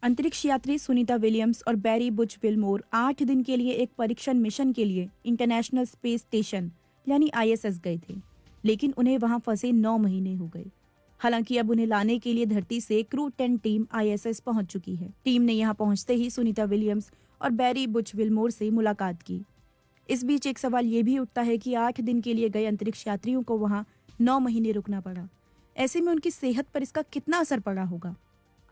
अंतरिक्ष यात्री सुनीता विलियम्स और बैरी बुच विलमोर 8 दिन के लिए एक परीक्षण मिशन के लिए इंटरनेशनल स्पेस स्टेशन यानी आईएसएस गए थे, लेकिन उन्हें वहां फंसे 9 महीने हो गए। हालांकि अब उन्हें लाने के लिए धरती से क्रू 10 टीम आईएसएस पहुंच चुकी है। टीम ने यहां पहुंचते ही सुनीता विलियम्स और बैरी बुच विलमोर से मुलाकात की। इस बीच एक सवाल ये भी उठता है कि 8 दिन के लिए गए अंतरिक्ष यात्रियों को वहां 9 महीने रुकना पड़ा। ऐसे में उनकी सेहत पर इसका कितना असर पड़ा होगा?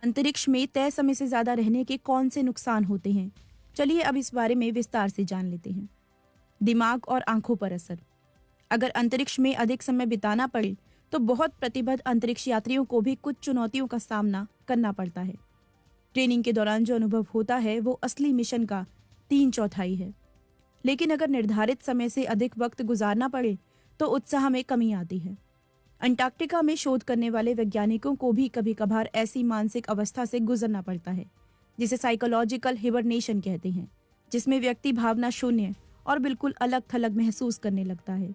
अंतरिक्ष में तय समय से ज्यादा रहने के कौन से नुकसान होते हैं? चलिए अब इस बारे में विस्तार से जान लेते हैं। दिमाग और आंखों पर असर। अगर अंतरिक्ष में अधिक समय बिताना पड़े तो बहुत प्रतिबद्ध अंतरिक्ष यात्रियों को भी कुछ चुनौतियों का सामना करना पड़ता है। ट्रेनिंग के दौरान जो अनुभव होता है वो असली मिशन का 3/4 है। लेकिन अगर निर्धारित समय से अधिक वक्त गुजारना पड़े तो उत्साह में कमी आती है। अंटार्कटिका में शोध करने वाले वैज्ञानिकों को भी कभी कभार ऐसी मानसिक अवस्था से गुजरना पड़ता है जिसे साइकोलॉजिकल हिबरनेशन कहते हैं, जिसमें व्यक्ति भावना शून्य और बिल्कुल अलग थलग महसूस करने लगता है।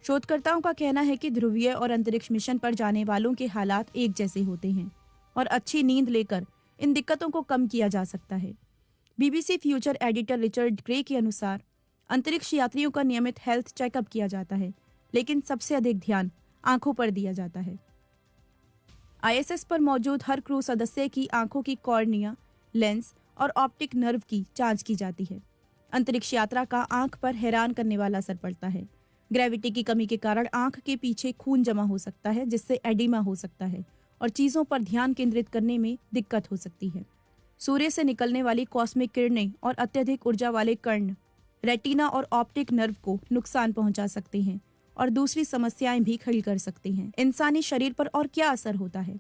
शोधकर्ताओं का कहना है कि ध्रुवीय और अंतरिक्ष मिशन पर जाने वालों के हालात एक जैसे होते हैं और अच्छी नींद लेकर इन दिक्कतों को कम किया जा सकता है। BBC future editor Richard grey के अनुसार अंतरिक्ष यात्रियों का नियमित हेल्थ चेकअप किया जाता है, लेकिन सबसे अधिक ध्यान आंखों पर दिया जाता है। आईएसएस पर मौजूद हर क्रू सदस्य की आंखों की कॉर्निया, लेंस और ऑप्टिक नर्व की जांच की जाती है। अंतरिक्ष यात्रा का आंख पर हैरान करने वाला असर पड़ता है। ग्रेविटी की कमी के कारण आंख के पीछे खून जमा हो सकता है, जिससे एडिमा हो सकता है और चीजों पर ध्यान केंद्रित करने में दिक्कत हो सकती है। सूर्य से निकलने वाली कॉस्मिक किरणें और अत्यधिक ऊर्जा वाले कण रेटिना और ऑप्टिक नर्व को नुकसान पहुंचा सकते हैं और दूसरी समस्याएं भी खड़ी कर सकती हैं। इंसानी शरीर पर और क्या असर होता है?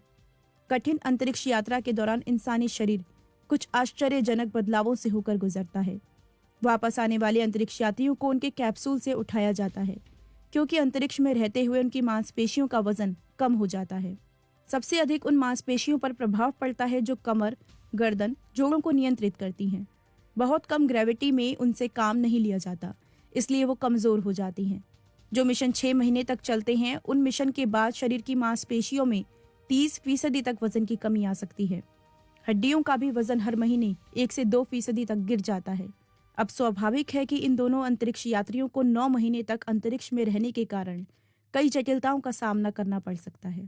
कठिन अंतरिक्ष यात्रा के दौरान इंसानी शरीर कुछ आश्चर्यजनक बदलावों से होकर गुजरता है। वापस आने वाले अंतरिक्ष यात्रियों को उनके कैप्सूल से उठाया जाता है, क्योंकि अंतरिक्ष में रहते हुए उनकी मांसपेशियों का वजन कम हो जाता है। सबसे अधिक उन मांसपेशियों पर प्रभाव पड़ता है जो कमर, गर्दन, जोड़ों को नियंत्रित करती हैं। बहुत कम ग्रेविटी में उनसे काम नहीं लिया जाता, इसलिए वो कमजोर हो जाती हैं। जो मिशन 6 महीने तक चलते हैं, उन मिशन के बाद शरीर की मांसपेशियों में 30% तक वजन की कमी आ सकती है। हड्डियों का भी वजन हर महीने 1 से 2% तक गिर जाता है। अब स्वाभाविक है कि इन दोनों अंतरिक्ष यात्रियों को 9 महीने तक अंतरिक्ष में रहने के कारण कई जटिलताओं का सामना करना पड़ सकता है।